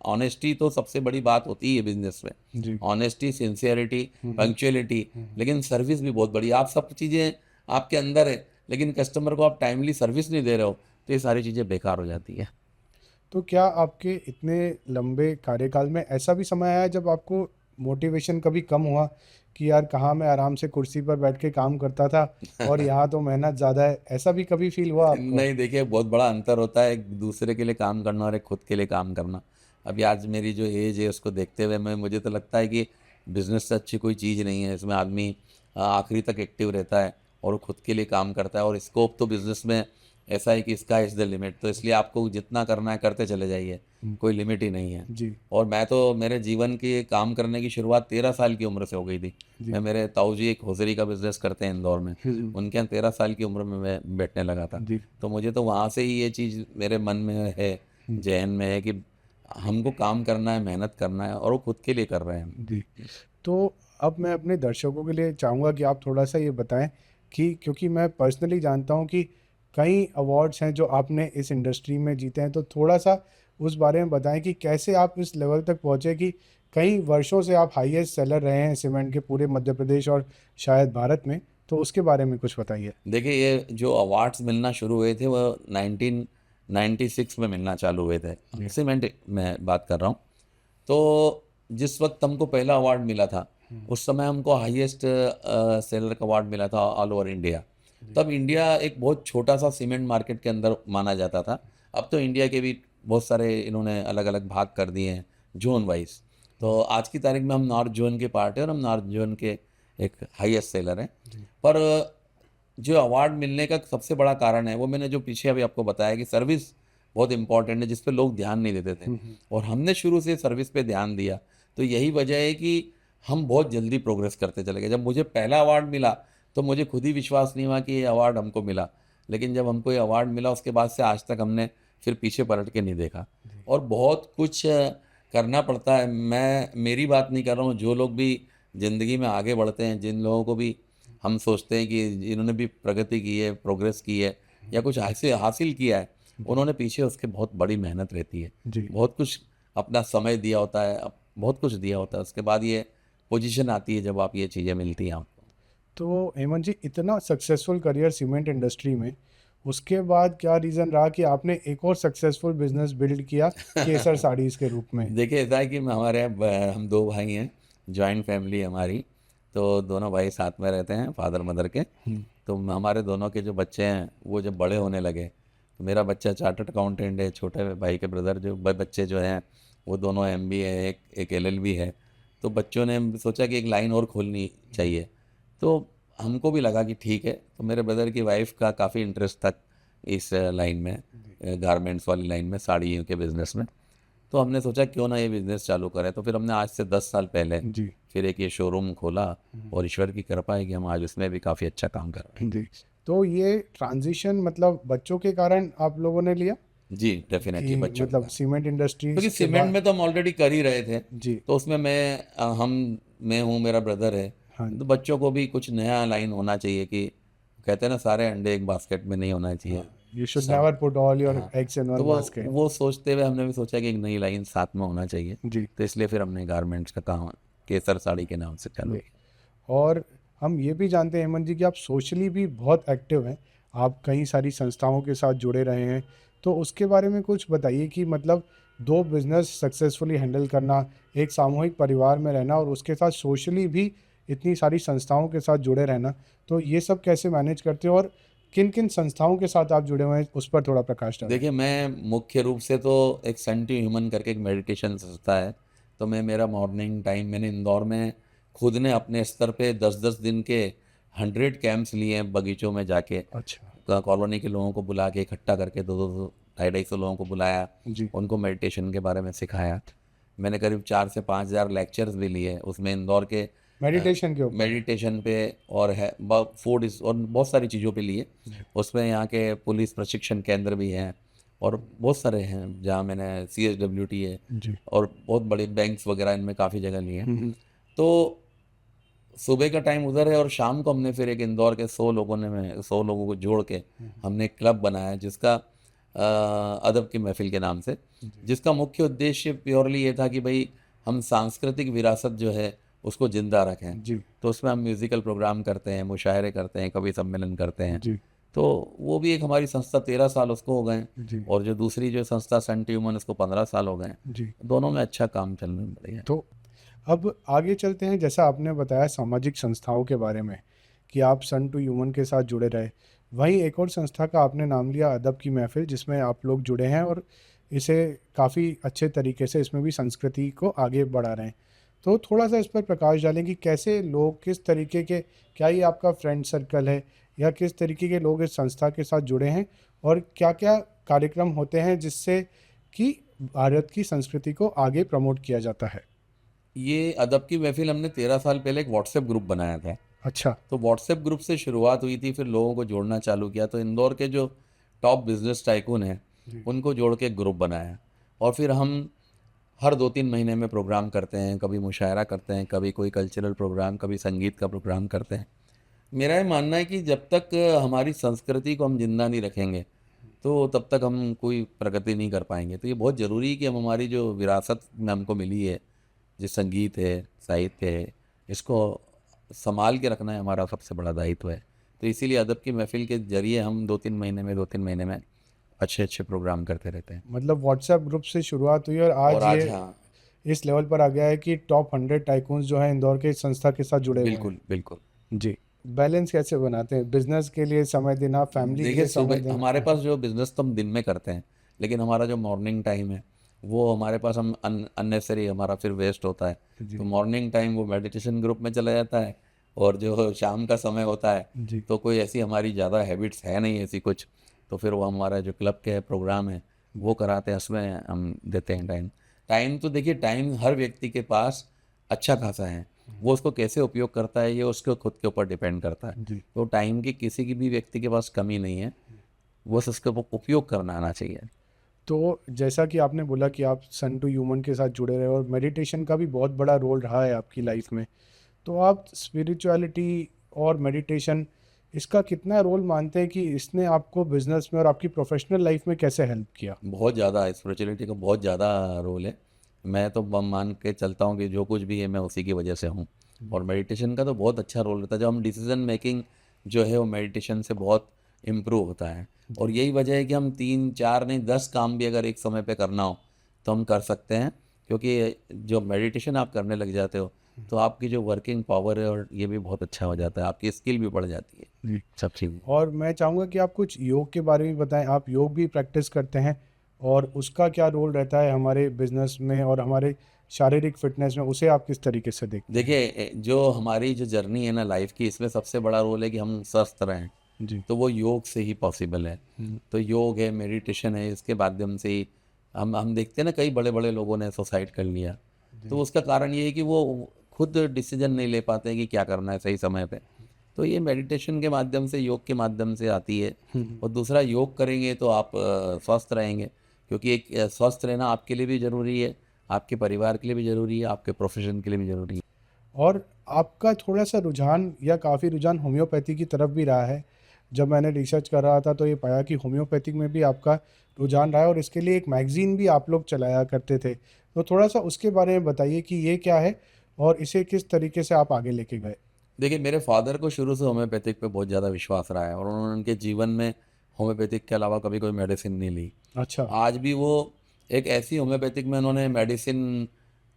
ऑनेस्टी तो सबसे बड़ी बात होती है बिजनेस में। जी। ऑनेस्टी, सिंसियरिटी, पंक्चुअलिटी, लेकिन सर्विस भी बहुत बड़ी। आप सब चीज़ें आपके अंदर है, लेकिन कस्टमर को आप टाइमली सर्विस नहीं दे रहे हो, तो ये सारी चीज़ें बेकार हो जाती है। तो क्या आपके इतने लंबे कार्यकाल में ऐसा भी समय आया जब आपको मोटिवेशन कभी कम हुआ कि यार कहाँ मैं आराम से कुर्सी पर बैठ के काम करता था और यहाँ तो मेहनत ज़्यादा है, ऐसा भी कभी फील हुआ आपको? नहीं, देखिए, बहुत बड़ा अंतर होता है एक दूसरे के लिए काम करना और एक खुद के लिए काम करना। अभी आज मेरी जो एज है उसको देखते हुए मुझे तो लगता है कि बिज़नेस से अच्छी कोई चीज़ नहीं है। इसमें आदमी आखिरी तक एक्टिव रहता है और वो खुद के लिए काम करता है, और स्कोप तो बिज़नेस में ऐसा है कि स्काई इज़ द लिमिट। तो इसलिए आपको जितना करना है करते चले जाइए, कोई लिमिट ही नहीं है। जी। और मैं तो, मेरे जीवन की काम करने की शुरुआत 13 साल की उम्र से हो गई थी। मैं, मेरे ताऊ जी एक होजरी का बिज़नेस करते हैं इंदौर में, उनके यहाँ 13 साल की उम्र में मैं बैठने लगा था। जी। तो मुझे तो वहाँ से ही ये चीज़ मेरे मन में है, ज़हन में है कि हमको काम करना है, मेहनत करना है, और वो खुद के लिए कर रहे हैं हम। जी। तो अब मैं अपने दर्शकों के लिए चाहूँगा कि आप थोड़ा-सा ये बताएँ कि क्योंकि मैं पर्सनली जानता हूँ कि कई अवार्ड्स हैं जो आपने इस इंडस्ट्री में जीते हैं, तो थोड़ा-सा उस बारे में बताएँ कि कैसे आप इस लेवल तक पहुँचे कि कई वर्षों से आप हाईएस्ट सेलर रहे हैं सीमेंट के पूरे मध्य प्रदेश और शायद भारत में, तो उसके बारे में कुछ बताइए? देखिए, ये जो अवार्ड्स मिलना शुरू हुए थे वो 1996 में मिलना चालू हुए थे, सीमेंट में बात कर रहा हूँ। तो जिस वक्त हमको पहला अवार्ड मिला था, उस समय हमको हाईएस्ट सेलर का अवार्ड मिला था ऑल ओवर इंडिया। तब इंडिया एक बहुत छोटा सा सीमेंट मार्केट के अंदर माना जाता था। अब तो इंडिया के भी बहुत सारे इन्होंने अलग अलग भाग कर दिए हैं, जोन वाइज। तो आज की तारीख में हम नॉर्थ जोन के पार्ट है, और हम नॉर्थ जोन के एक हाईएस्ट सेलर हैं। पर जो अवार्ड मिलने का सबसे बड़ा कारण है, वो मैंने जो पीछे अभी आपको बताया कि सर्विस बहुत इंपॉर्टेंट है, जिस पे लोग ध्यान नहीं देते थे, और हमने शुरू से सर्विस पे ध्यान दिया। तो यही वजह है कि हम बहुत जल्दी प्रोग्रेस करते चले गए। जब मुझे पहला अवार्ड मिला तो मुझे खुद ही विश्वास नहीं हुआ कि ये अवार्ड हमको मिला, लेकिन जब हमको ये अवार्ड मिला उसके बाद से आज तक हमने फिर पीछे पलट के नहीं देखा, और बहुत कुछ करना पड़ता है। मैं मेरी बात नहीं कर रहा हूँ, जो लोग भी ज़िंदगी में आगे बढ़ते हैं, जिन लोगों को भी हम सोचते हैं कि इन्होंने भी प्रगति की है, प्रोग्रेस की है, या कुछ हासिल किया है, उन्होंने पीछे उसके बहुत बड़ी मेहनत रहती है। जी। बहुत कुछ अपना समय दिया होता है, बहुत कुछ दिया होता है, उसके बाद ये पोजीशन आती है जब आप ये चीज़ें मिलती हैं आपको। तो हेमंत जी, इतना सक्सेसफुल करियर सीमेंट इंडस्ट्री में, उसके बाद क्या रीज़न रहा कि आपने एक और सक्सेसफुल बिजनेस बिल्ड किया केसर साड़ीज़ के रूप में? देखिए, ऐसा है कि हमारे यहाँ हम 2 भाई हैं, जॉइंट फैमिली है हमारी। तो दोनों भाई साथ में रहते हैं, फादर मदर के। तो हमारे दोनों के जो बच्चे हैं वो जब बड़े होने लगे, तो मेरा बच्चा चार्टर्ड अकाउंटेंट है, छोटे भाई के ब्रदर जो बच्चे जो हैं वो दोनों MBA है, एक LLB है। तो बच्चों ने सोचा कि एक लाइन और खोलनी चाहिए। तो हमको भी लगा कि ठीक है। तो मेरे ब्रदर की वाइफ का काफ़ी इंटरेस्ट था इस लाइन में, गारमेंट्स वाली लाइन में, साड़ियों के बिज़नेस में। तो हमने सोचा क्यों ना ये बिज़नेस चालू करें। तो फिर हमने आज से 10 साल पहले जी। फिर एक ये शोरूम खोला, और ईश्वर की कृपा है कि हम आज उसमें भी काफ़ी अच्छा काम कर रहे हैं। जी। तो ये ट्रांजिशन मतलब बच्चों के कारण आप लोगों ने लिया? जी डेफिनेटली कि बच्चों मतलब का, सीमेंट इंडस्ट्रीज क्योंकि के सीमेंट बाद। में तो हम ऑलरेडी कर ही रहे थे, जी। तो उसमें मैं हूँ, मेरा ब्रदर है, हाँ। तो बच्चों को भी कुछ नया लाइन होना चाहिए कि कहते हैं ना सारे अंडे एक बास्केट में नहीं होना चाहिए यू शुड सब। नेवर पुट ऑल योर हाँ, एग्स इन तो वन बास्केट। वो सोचते हुए हमने भी सोचा कि एक नई लाइन साथ में होना चाहिए, जी। तो इसलिए फिर हमने गारमेंट्स का काम केसर साड़ी के नाम से चालू जी। किया। और हम ये भी जानते हैं हेमंत जी कि आप सोशली भी बहुत एक्टिव हैं। आप कई सारी संस्थाओं के साथ जुड़े रहे हैं। तो उसके बारे में कुछ बताइए कि मतलब दो बिजनेस सक्सेसफुली हैंडल करना, एक सामूहिक परिवार में रहना और उसके साथ सोशली भी इतनी सारी संस्थाओं के साथ जुड़े रहना, तो ये सब कैसे मैनेज करते हो और किन किन संस्थाओं के साथ आप जुड़े हुए हैं उस पर थोड़ा प्रकाश डालें। देखिए, मैं मुख्य रूप से तो एक सन टू ह्यूमन करके एक मेडिटेशन संस्था है, तो मेरा मॉर्निंग टाइम मैंने इंदौर में खुद ने अपने स्तर पे 10-10 दिन के 100 कैंप्स लिए हैं बगीचों में जाके, अच्छा। कॉलोनी के लोगों को बुला के इकट्ठा करके 2-2 250-250 लोगों को बुलाया, जी। उनको मेडिटेशन के बारे में सिखाया। मैंने करीब 4 से 5 हज़ार लेक्चर्स भी लिए उसमें इंदौर के मेडिटेशन के ऊपर। मेडिटेशन पे, और है फूड और बहुत सारी चीज़ों पे लिए। उसमें यहाँ के पुलिस प्रशिक्षण केंद्र भी हैं और बहुत सारे हैं जहाँ मैंने CSWT है जी। और बहुत बड़े बैंक्स वगैरह इनमें काफ़ी जगह लिए हैं। हम्म। तो सुबह का टाइम उधर है और शाम को हमने फिर एक इंदौर के 100 लोगों को जोड़ के हमने एक क्लब बनाया जिसका अदब की महफिल के नाम से, जिसका मुख्य उद्देश्य प्योरली ये था कि भाई हम सांस्कृतिक विरासत जो है उसको ज़िंदा रखें। जी। तो उसमें हम म्यूज़िकल प्रोग्राम करते हैं, मुशायरे करते हैं, कवि सम्मेलन करते हैं। जी। तो वो भी एक हमारी संस्था 13 साल उसको हो गए हैं, जी। और जो दूसरी जो संस्था सन टू ह्यूमन उसको 15 साल हो गए हैं। जी। दोनों में अच्छा काम चल रहा है। तो अब आगे चलते हैं। जैसा आपने बताया सामाजिक संस्थाओं के बारे में कि आप सन टू ह्यूमन के साथ जुड़े रहे, वहीं एक और संस्था का आपने नाम लिया अदब की महफिल, जिसमें आप लोग जुड़े हैं और इसे काफ़ी अच्छे तरीके से इसमें भी संस्कृति को आगे बढ़ा रहे हैं। तो थोड़ा सा इस पर प्रकाश डालें कि कैसे लोग किस तरीके के, क्या ये आपका फ्रेंड सर्कल है या किस तरीके के लोग इस संस्था के साथ जुड़े हैं और क्या क्या कार्यक्रम होते हैं जिससे कि भारत की संस्कृति को आगे प्रमोट किया जाता है। ये अदब की महफिल हमने 13 साल पहले एक व्हाट्सएप ग्रुप बनाया था। अच्छा। तो व्हाट्सएप ग्रुप से शुरुआत हुई थी, फिर लोगों को जोड़ना चालू किया, तो इंदौर के जो टॉप बिजनेस टाइकून हैं जी। उनको जोड़ के एक ग्रुप बनाया, और फिर हम हर 2-3 महीने में प्रोग्राम करते हैं, कभी मुशायरा करते हैं, कभी कोई कल्चरल प्रोग्राम, कभी संगीत का प्रोग्राम करते हैं। मेरा ये मानना है कि जब तक हमारी संस्कृति को हम जिंदा नहीं रखेंगे तो तब तक हम कोई प्रगति नहीं कर पाएंगे। तो ये बहुत ज़रूरी है कि हम हमारी जो विरासत में हमको मिली है, जो संगीत है, साहित्य है, इसको संभाल के रखना है हमारा सबसे बड़ा दायित्व है। तो इसीलिए अदब की महफिल के ज़रिए हम 2-3 महीने में अच्छे प्रोग्राम करते रहते हैं। मतलब व्हाट्सएप ग्रुप से शुरुआत हुई और और आज आज ये हाँ, इस लेवल पर आ गया है कि टॉप 100 टाइकून्स जो हैं इंदौर के इस संस्था के साथ जुड़े हुए हैं। बिल्कुल बिल्कुल। जी। बैलेंस कैसे बनाते हैं, बिजनेस के लिए समय देना, फैमिली के देखिए, लिए समय सुबह हमारे देना। पास जो बिज़नेस तो हम दिन में करते हैं, लेकिन हमारा जो मॉर्निंग टाइम है वो हमारे पास हम अननेसरी हमारा फिर वेस्ट होता है। जी। तो मॉर्निंग टाइम वो मेडिटेशन ग्रुप में चला जाता है, और जो शाम का समय होता है जी। तो कोई ऐसी हमारी ज़्यादा हैबिट्स है नहीं ऐसी कुछ, तो फिर वो हमारा जो क्लब के प्रोग्राम है वो कराते हैं, उसमें हम देते हैं टाइम। टाइम तो देखिए, टाइम हर व्यक्ति के पास अच्छा खासा है, वो उसको कैसे उपयोग करता है ये उसके खुद के ऊपर डिपेंड करता है। जी। तो टाइम की किसी की भी व्यक्ति के पास कमी नहीं है, बस उसका उपयोग करना आना चाहिए। तो जैसा कि आपने बोला कि आप सन टू ह्यूमन के साथ जुड़े रहे और मेडिटेशन का भी बहुत बड़ा रोल रहा है आपकी लाइफ में, तो आप स्पिरिचुअलिटी और मेडिटेशन, इसका कितना रोल मानते हैं कि इसने आपको बिजनेस में और आपकी प्रोफेशनल लाइफ में कैसे हेल्प किया। बहुत ज़्यादा स्पिरिचुअलिटी का बहुत ज़्यादा रोल है। मैं तो मान के चलता हूँ कि जो कुछ भी है मैं उसी की वजह से हूँ। और मेडिटेशन का तो बहुत अच्छा रोल रहता है, जब हम डिसीजन मेकिंग जो है वो मेडिटेशन से बहुत इम्प्रूव होता है। और यही वजह है कि हम 3-4 नहीं 10 काम भी अगर एक समय पे करना हो तो हम कर सकते हैं, क्योंकि जो मेडिटेशन आप करने लग जाते हो तो आपकी जो वर्किंग पावर है और ये भी बहुत अच्छा हो जाता है, आपकी स्किल भी बढ़ जाती है, जी। सब चीज़। और मैं चाहूँगा कि आप कुछ योग के बारे में बताएं। आप योग भी प्रैक्टिस करते हैं और उसका क्या रोल रहता है हमारे बिजनेस में और हमारे शारीरिक फिटनेस में, उसे आप किस तरीके से देखते हैं। देखिए, जो हमारी जो जर्नी है ना लाइफ की, इसमें सबसे बड़ा रोल है कि हम स्वस्थ रहें, जी। तो वो योग से ही पॉसिबल है। हम्म। तो योग है, मेडिटेशन है, इसके माध्यम से ही हम देखते हैं ना कई बड़े बड़े लोगों ने सुसाइड कर लिया, तो उसका कारण ये है कि वो खुद डिसीजन नहीं ले पाते हैं कि क्या करना है सही समय पे। तो ये मेडिटेशन के माध्यम से, योग के माध्यम से आती है। और दूसरा, योग करेंगे तो आप स्वस्थ रहेंगे, क्योंकि एक स्वस्थ रहना आपके लिए भी ज़रूरी है, आपके परिवार के लिए भी ज़रूरी है, आपके प्रोफेशन के लिए भी ज़रूरी है। और आपका थोड़ा-सा रुझान या काफ़ी रुझान होम्योपैथी की तरफ भी रहा है। जब मैंने रिसर्च कर रहा था तो ये पाया कि होम्योपैथिक में भी आपका रुझान रहा है और इसके लिए एक मैगज़ीन भी आप लोग चलाया करते थे। तो थोड़ा-सा उसके बारे में बताइए कि ये क्या है और इसे किस तरीके से आप आगे लेके गए? देखिए, मेरे फ़ादर को शुरू से होम्योपैथिक पे बहुत ज़्यादा विश्वास रहा है और उन्होंने उनके जीवन में होम्योपैथिक के अलावा कभी कोई मेडिसिन नहीं ली। अच्छा, आज भी वो एक ऐसी होम्योपैथिक में उन्होंने मेडिसिन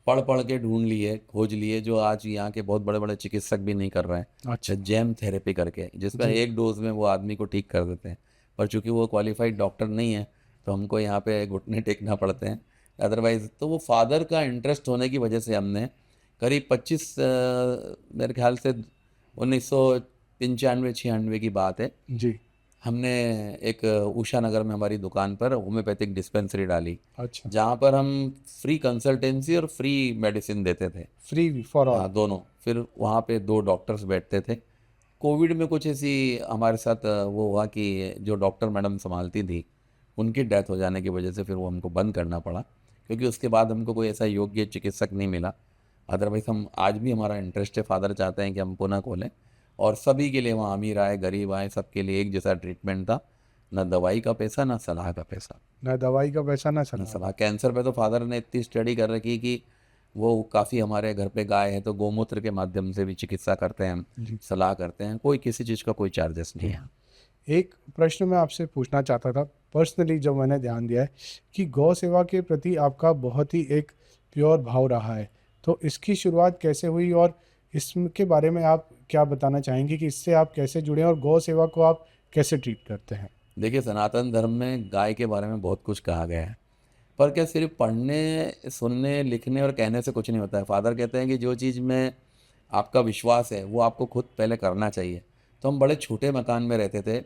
पढ़-पढ़ के ढूँढ ली है, खोज ली है, जो आज यहाँ के बहुत बड़े-बड़े चिकित्सक भी नहीं कर रहे अच्छा। हैं। जेम थेरेपी करके, जिसमें जी, एक डोज़ में वो आदमी को ठीक कर देते हैं। पर चूँकि वो क्वालिफ़ाइड डॉक्टर नहीं है, तो हमको यहाँ पे घुटने टेकना पड़ते हैं। अदरवाइज़ तो वो फ़ादर का इंटरेस्ट होने की वजह से हमने करीब 25 मेरे ख़्याल से 1995-96 की बात है। जी। हमने एक उषा नगर में हमारी दुकान पर होम्योपैथिक डिस्पेंसरी डाली, अच्छा, जहाँ पर हम फ्री कंसल्टेंसी और फ्री मेडिसिन देते थे। Free for all. हाँ, दोनों। फिर वहाँ पे 2 डॉक्टर्स बैठते थे। कोविड में कुछ ऐसी हमारे साथ वो हुआ कि जो डॉक्टर मैडम सँभालती थी, उनकी डेथ हो जाने की वजह से फिर वो हमको बंद करना पड़ा, क्योंकि उसके बाद हमको कोई ऐसा योग्य चिकित्सक नहीं मिला। अदरवाइज़ हम आज भी हमारा इंटरेस्ट है, फ़ादर चाहते हैं कि हम पुनः खोलें और सभी के लिए, वहाँ अमीर आए, गरीब आए, सबके लिए एक जैसा ट्रीटमेंट था। ना दवाई का पैसा, ना सलाह का पैसा। ना दवाई का पैसा, ना ना सलाह का। सलाह। कैंसर पे तो फ़ादर ने इतनी स्टडी कर रखी कि वो काफ़ी, हमारे घर पे गाय है तो गोमूत्र के माध्यम से भी चिकित्सा करते हैं हम, जी। सलाह करते हैं। कोई किसी चीज़ का कोई चार्जेस नहीं है। एक प्रश्न मैं आपसे पूछना चाहता था, पर्सनली जब मैंने ध्यान दिया है कि गौ सेवा के प्रति आपका बहुत ही एक प्योर भाव रहा है। तो इसकी शुरुआत कैसे हुई और इसके बारे में आप क्या बताना चाहेंगे कि इससे आप कैसे जुड़े और गौ सेवा को आप कैसे ट्रीट करते हैं? देखिए, सनातन धर्म में गाय के बारे में बहुत कुछ कहा गया है, पर क्या सिर्फ पढ़ने, सुनने, लिखने और कहने से कुछ नहीं होता है। फ़ादर कहते हैं कि जो चीज़ में आपका विश्वास है, वो आपको खुद पहले करना चाहिए। तो हम बड़े छोटे मकान में रहते थे,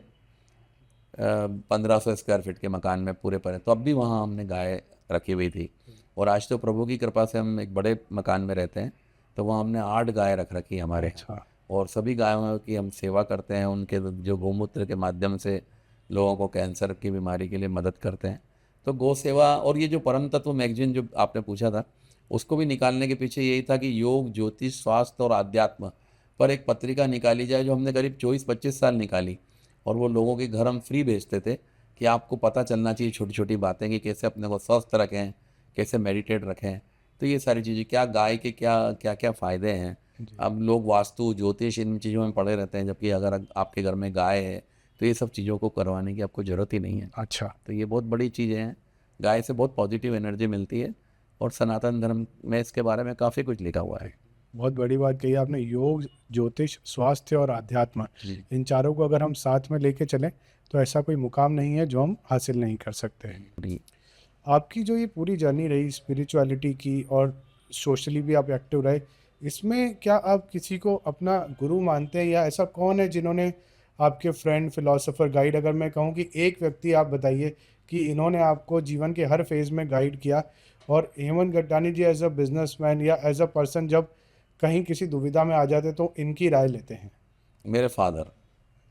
1500 स्क्वायर फीट के मकान में पूरे पर, तो अब भी वहाँ हमने गाय रखी हुई थी। और आज तो प्रभु की कृपा से हम एक बड़े मकान में रहते हैं, तो वहाँ हमने 8 गाय रख रखी है हमारे यहाँ। अच्छा, और सभी गायों की हम सेवा करते हैं, उनके जो गोमूत्र के माध्यम से लोगों को कैंसर की बीमारी के लिए मदद करते हैं। तो गौ सेवा और ये जो परम तत्व मैगजीन जो आपने पूछा था, उसको भी निकालने के पीछे यही था कि योग, ज्योतिष, स्वास्थ्य और आध्यात्म पर एक पत्रिका निकाली जाए, जो हमने करीब 24-25 साल निकाली। और वो लोगों के घर हम फ्री भेजते थे कि आपको पता चलना चाहिए छोटी-छोटी बातें, कि कैसे अपने को स्वस्थ रखें, कैसे मेडिटेट रखें। तो ये सारी चीज़ें, क्या गाय के क्या-क्या फ़ायदे हैं। जी। अब लोग वास्तु, ज्योतिष इन चीज़ों में पड़े रहते हैं, जबकि अगर आपके घर में गाय है, तो ये सब चीज़ों को करवाने की आपको ज़रूरत ही नहीं है। अच्छा, तो ये बहुत बड़ी चीज़ें हैं। गाय से बहुत पॉजिटिव एनर्जी मिलती है और सनातन धर्म में इसके बारे में काफ़ी कुछ लिखा हुआ है। बहुत बड़ी बात कही आपने। योग, ज्योतिष, स्वास्थ्य और आध्यात्म, जी। इन चारों को अगर हम साथ में लेके चलें, तो ऐसा कोई मुकाम नहीं है जो हम हासिल नहीं कर सकते हैं। जी। आपकी जो ये पूरी जर्नी रही स्पिरिचुअलिटी की और सोशली भी आप एक्टिव रहे, इसमें क्या आप किसी को अपना गुरु मानते हैं या ऐसा कौन है जिन्होंने आपके फ्रेंड, फिलॉसफर, गाइड, अगर मैं कहूँ कि एक व्यक्ति आप बताइए कि इन्होंने आपको जीवन के हर फेज़ में गाइड किया और हेमंत गड्डानी जी एज़ अ बिज़नेसमैन या एज़ अ पर्सन जब कहीं किसी दुविधा में आ जाते तो इनकी राय लेते हैं? मेरे फादर,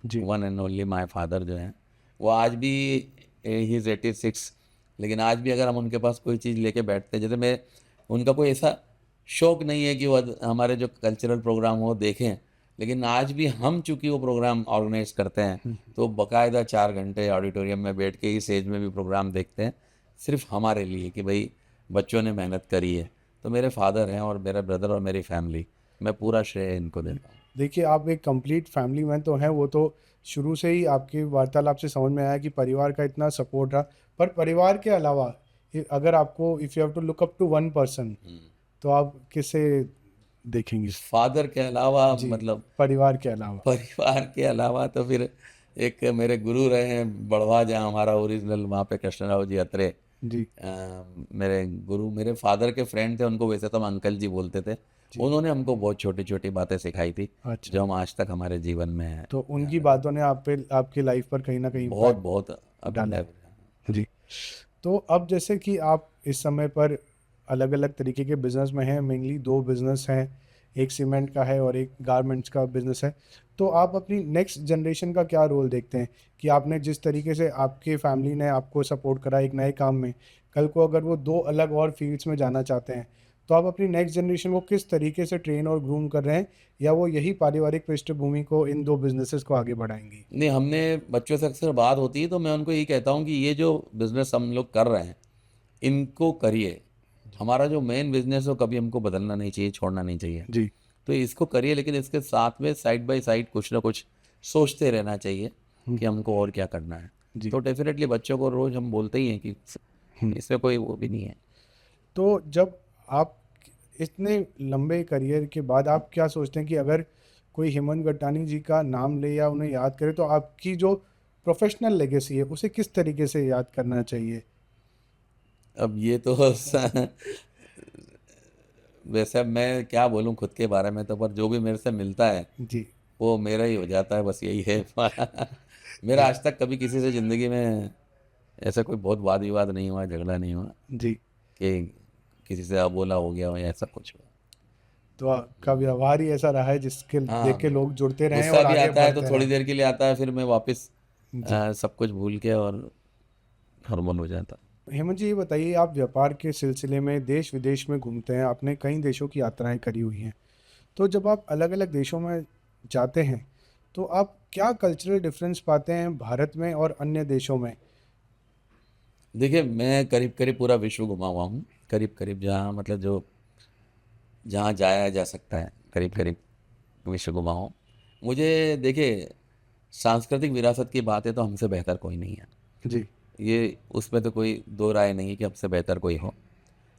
जी, one and only my father जो हैं, वो आज भी, ही इज़ 86, लेकिन आज भी अगर हम उनके पास कोई चीज़ लेके बैठते हैं, जैसे मैं, उनका कोई ऐसा शौक नहीं है कि वो हमारे जो कल्चरल प्रोग्राम हो देखें, लेकिन आज भी हम चूँकि वो प्रोग्राम ऑर्गेनाइज़ करते हैं, तो बाकायदा 4 घंटे ऑडिटोरियम में बैठ के इस एज में भी प्रोग्राम देखते हैं, सिर्फ़ हमारे लिए, कि भई बच्चों ने मेहनत करी है। तो मेरे फादर हैं और मेरा ब्रदर और मेरी फैमिली, मैं पूरा श्रेय इनको देता हूँ। देखिए आप एक कंप्लीट फैमिली मैन तो हैं, वो तो शुरू से ही आपकी वार्तालाप से समझ में आया कि परिवार का इतना सपोर्ट रहा। पर परिवार के अलावा अगर आपको if you have to look up to one person, तो आप किसे देखेंगे? फादर के अलावा, जी, मतलब परिवार के अलावा। परिवार के अलावा तो फिर एक मेरे गुरु रहे हैं बढ़वा, जहाँ हमारा ओरिजिनल, वहाँ पे कृष्णराव जी अत्रे, जी, मेरे गुरु, मेरे फादर के फ्रेंड थे, उनको वैसे तो हम अंकल जी बोलते थे। जी। उन्होंने हमको बहुत छोटी-छोटी बातें सिखाई थी, अच्छा, जो हम आज तक हमारे जीवन में हैं। तो उनकी बातों ने आप पे आपकी लाइफ पर कहीं न कहीं बहुत इम्पैक्ट बहुत अप एंड डाला है। डाउन। जी। तो अब जैसे कि आप इस समय पर अलग-अलग तरीके के बिज़नेस में हैं, मेनली 2 बिज़नेस हैं, एक सीमेंट का है और एक गारमेंट्स का बिज़नेस है। तो आप अपनी नेक्स्ट जनरेशन का क्या रोल देखते हैं कि आपने जिस तरीके से आपके फैमिली ने आपको सपोर्ट करा एक नए काम में, कल को अगर वो 2 अलग और फील्ड्स में जाना चाहते हैं, तो आप अपनी नेक्स्ट जनरेशन को किस तरीके से ट्रेन और ग्रूम कर रहे हैं, या वो यही पारिवारिक पृष्ठभूमि को इन 2 बिज़नेसेस को आगे बढ़ाएँगी? नहीं, हमने बच्चों से अक्सर बात होती है तो मैं उनको यही कहता हूँ कि ये जो बिज़नेस हम लोग कर रहे हैं, इनको करिए। हमारा जो मेन बिज़नेस है वो कभी हमको बदलना नहीं चाहिए, छोड़ना नहीं चाहिए। जी, तो इसको करिए, लेकिन इसके साथ में साइड बाय साइड कुछ ना कुछ सोचते रहना चाहिए कि हमको और क्या करना है। जी। तो डेफ़िनेटली बच्चों को रोज़ हम बोलते ही हैं कि इसमें कोई वो भी नहीं है। तो जब आप इतने लंबे करियर के बाद आप क्या सोचते हैं कि अगर कोई हेमंत गट्टानी जी का नाम ले या उन्हें याद करे, तो आपकी जो प्रोफेशनल लेगेसी है उसे किस तरीके से याद करना चाहिए? अब ये तो वैसे अब मैं क्या बोलूँ खुद के बारे में, तो पर जो भी मेरे से मिलता है जी, वो मेरा ही हो जाता है, बस यही है। मेरा जी, आज तक कभी किसी से ज़िंदगी में ऐसा कोई बहुत वाद विवाद नहीं हुआ, झगड़ा नहीं हुआ जी। कि किसी से अबोला हो गया हो या ऐसा कुछ हुआ। तो आपका व्यवहार ही ऐसा रहा है जिसके देख के हाँ, लोग जुड़ते रहें गुस्सा और भी आगे आता है तो बढ़ते थोड़ी रहें। देर के लिए आता है, फिर मैं वापस जी। सब कुछ भूल के और नॉर्मल हो जाता। हेमंत जी, ये बताइए, आप व्यापार के सिलसिले में देश-विदेश में घूमते हैं, आपने कई देशों की यात्राएँ करी हुई हैं। तो जब आप अलग-अलग देशों में जाते हैं, तो आप क्या कल्चरल डिफरेंस पाते हैं भारत में और अन्य देशों में? देखिए, मैं करीब-करीब पूरा विश्व घुमा हुआ हूँ। करीब-करीब जहाँ मतलब जो जहाँ जाया जा सकता है, करीब-करीब विश्व घुमा हूँ। मुझे देखिए, सांस्कृतिक विरासत की बात है तो हमसे बेहतर कोई नहीं है। जी, ये उसमें तो कोई दो राय नहीं है कि हमसे बेहतर कोई हो।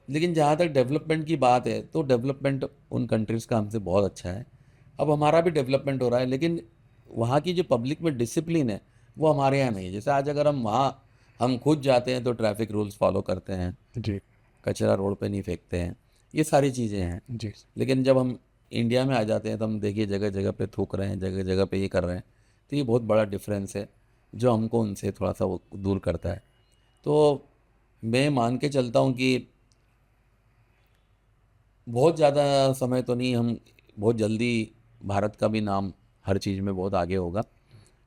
लेकिन जहाँ तक डेवलपमेंट की बात है, तो डेवलपमेंट उन कंट्रीज़ का हमसे बहुत अच्छा है। अब हमारा भी डेवलपमेंट हो रहा है, लेकिन वहाँ की जो पब्लिक में डिसिप्लिन है, वो हमारे यहाँ नहीं है। जैसे आज अगर हम वहाँ हम खुद जाते हैं तो ट्रैफ़िक रूल्स फ़ॉलो करते हैं, जी, कचरा रोड पे नहीं फेंकते हैं, ये सारी चीज़ें हैं। जी। लेकिन जब हम इंडिया में आ जाते हैं तो हम देखिए जगह-जगह पे थूक रहे हैं, जगह-जगह पे ये कर रहे हैं। तो ये बहुत बड़ा डिफ़रेंस है, जो हमको उनसे थोड़ा-सा वो दूर करता है। तो मैं मान के चलता हूँ कि बहुत ज़्यादा समय तो नहीं, हम बहुत जल्दी भारत का भी नाम हर चीज़ में बहुत आगे होगा।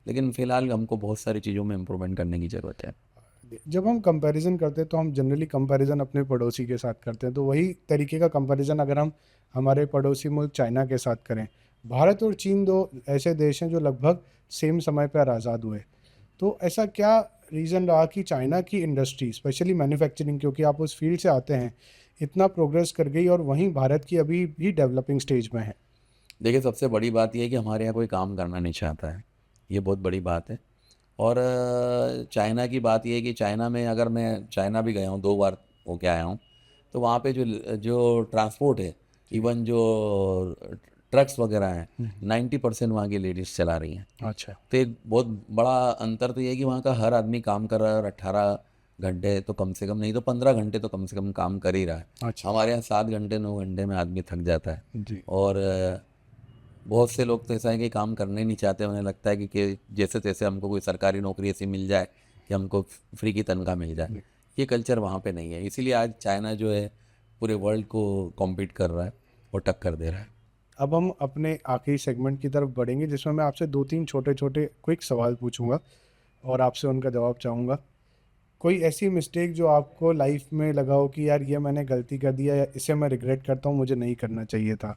लेकिन फ़िलहाल हमको बहुत सारी चीज़ों में इम्प्रूवमेंट करने की ज़रूरत है। जब हम कंपैरिज़न करते हैं, तो हम जनरली कंपैरिज़न अपने पड़ोसी के साथ करते हैं, तो वही तरीके का कंपैरिज़न अगर हम हमारे पड़ोसी मुल्क चाइना के साथ करें। भारत और चीन 2 ऐसे देश हैं जो लगभग सेम समय पर आज़ाद हुए। तो ऐसा क्या रीज़न रहा कि चाइना की इंडस्ट्री, स्पेशली मैन्युफैक्चरिंग, क्योंकि आप उस फील्ड से आते हैं, इतना प्रोग्रेस कर गई और वहीं भारत की अभी भी डेवलपिंग स्टेज में है? देखिए, सबसे बड़ी बात ये है कि हमारे यहाँ कोई काम करना नहीं चाहता है। ये बहुत बड़ी बात है। और चाइना की बात ये है कि चाइना में अगर मैं चाइना भी गया हूँ, 2 बार होके आया हूँ। तो वहाँ पे जो ट्रांसपोर्ट है, जी। इवन जो ट्रक्स वगैरह हैं, हुँ, 90% वहाँ की लेडीज़ चला रही हैं। अच्छा, तो एक बहुत बड़ा अंतर तो ये है कि वहाँ का हर आदमी काम कर रहा है और 18 घंटे तो कम से कम, नहीं तो 15 घंटे तो कम से कम काम कर ही रहा है। अच्छा। हमारे यहाँ 7 घंटे 9 घंटे में आदमी थक जाता है। जी, और बहुत से लोग तो ऐसा है कि काम करना ही नहीं चाहते। उन्हें लगता है कि जैसे तैसे हमको कोई सरकारी नौकरी ऐसी मिल जाए कि हमको फ्री की तनख्वाह मिल जाए। जी। ये कल्चर वहाँ पे नहीं है, इसीलिए आज चाइना जो है पूरे वर्ल्ड को कॉम्पीट कर रहा है और टक्कर दे रहा है। अब हम अपने आखिरी सेगमेंट की तरफ बढ़ेंगे, जिसमें मैं आपसे 2-3 छोटे-छोटे क्विक सवाल पूछूँगा और आपसे उनका जवाब चाहूँगा। कोई ऐसी मिस्टेक जो आपको लाइफ़ में लगा हो कि यार ये मैंने गलती कर दिया, या इसे मैं रिग्रेट करता हूँ, मुझे नहीं करना चाहिए था?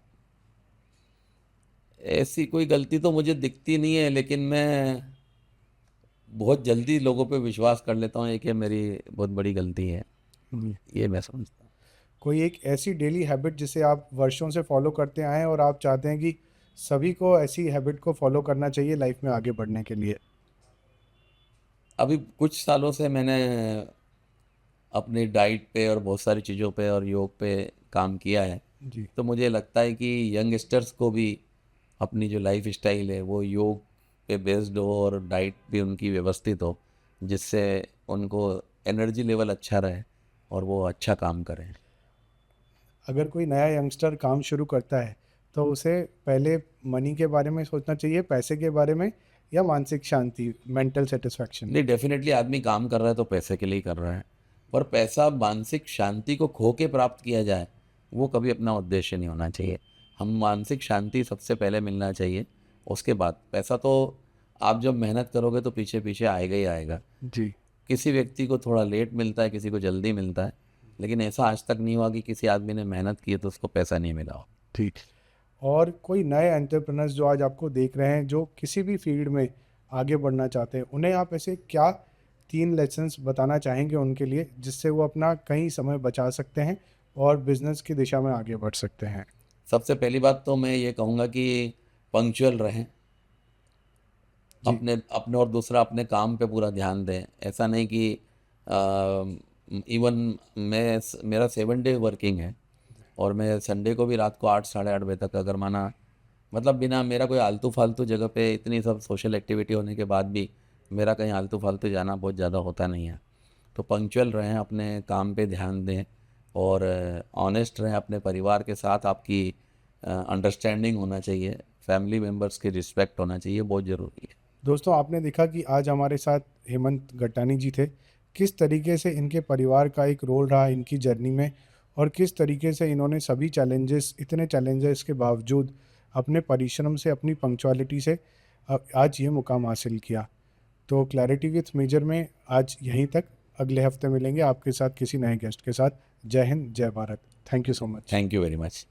ऐसी कोई गलती तो मुझे दिखती नहीं है, लेकिन मैं बहुत जल्दी लोगों पे विश्वास कर लेता हूँ, ये कि मेरी बहुत बड़ी गलती है। जी। ये मैं समझता हूँ। कोई एक ऐसी डेली हैबिट जिसे आप वर्षों से फॉलो करते आए हैं और आप चाहते हैं कि सभी को ऐसी हैबिट को फॉलो करना चाहिए लाइफ़ में आगे बढ़ने के लिए? अभी कुछ सालों से मैंने अपनी डाइट पे और बहुत सारी चीज़ों पे और योग पे काम किया है। जी। तो मुझे लगता है कि यंगस्टर्स को भी अपनी जो लाइफ स्टाइल है वो योग पे बेस्ड हो और डाइट भी उनकी व्यवस्थित हो, जिससे उनको एनर्जी लेवल अच्छा रहे और वो अच्छा काम करें। अगर कोई नया यंगस्टर काम शुरू करता है, तो उसे पहले मनी के बारे में सोचना चाहिए, पैसे के बारे में, या मानसिक शांति, मेंटल सैटिस्फैक्शन? नहीं, डेफिनेटली आदमी काम कर रहा है तो पैसे के लिए ही कर रहा है, पर पैसा मानसिक शांति को खो के प्राप्त किया जाए, वो कभी अपना उद्देश्य नहीं होना चाहिए। हम मानसिक शांति सबसे पहले मिलना चाहिए उसके बाद पैसा तो आप जब मेहनत करोगे तो पीछे पीछे आएगा ही आएगा। जी। किसी व्यक्ति को थोड़ा लेट मिलता है, किसी को जल्दी मिलता है, लेकिन ऐसा आज तक नहीं हुआ कि किसी आदमी ने मेहनत की है तो उसको पैसा नहीं मिला हो। ठीक। और कोई नए एंटरप्रेन्योर्स जो आज आपको देख रहे हैं, जो किसी भी फील्ड में आगे बढ़ना चाहते हैं, उन्हें आप ऐसे क्या 3 लेसन्स बताना चाहेंगे उनके लिए, जिससे वो अपना कहीं समय बचा सकते हैं और बिज़नेस की दिशा में आगे बढ़ सकते हैं? सबसे पहली बात तो मैं ये कहूँगा कि पंक्चुअल रहें, जी। अपने अपने और दूसरा अपने काम पे पूरा ध्यान दें। ऐसा नहीं कि इवन मेरा 7 डे वर्किंग है और मैं संडे को भी रात को 8 साढ़े 8 बजे तक अगर माना, मतलब बिना मेरा कोई आलतू फालतू जगह पे, इतनी सब सोशल एक्टिविटी होने के बाद भी मेरा कहीं आलतू फालतू जाना बहुत ज़्यादा होता नहीं है। तो पंक्चुअल रहें, अपने काम पे ध्यान दें और ऑनेस्ट रहें अपने परिवार के साथ। आपकी अंडरस्टैंडिंग होना चाहिए, फैमिली मेम्बर्स की रिस्पेक्ट होना चाहिए, बहुत ज़रूरी है। दोस्तों, आपने देखा कि आज हमारे साथ हेमंत गट्टानी जी थे। किस तरीके से इनके परिवार का एक रोल रहा इनकी जर्नी में, और किस तरीके से इन्होंने सभी चैलेंजेस, इतने चैलेंजेस के बावजूद अपने परिश्रम से, अपनी पंक्चुअलिटी से आज ये मुकाम हासिल किया। तो क्लैरिटी विथ मेजर में आज यहीं तक। अगले हफ्ते मिलेंगे आपके साथ किसी नए गेस्ट के साथ। जय हिंद, जय Bharat. Thank you so much. Thank you very much.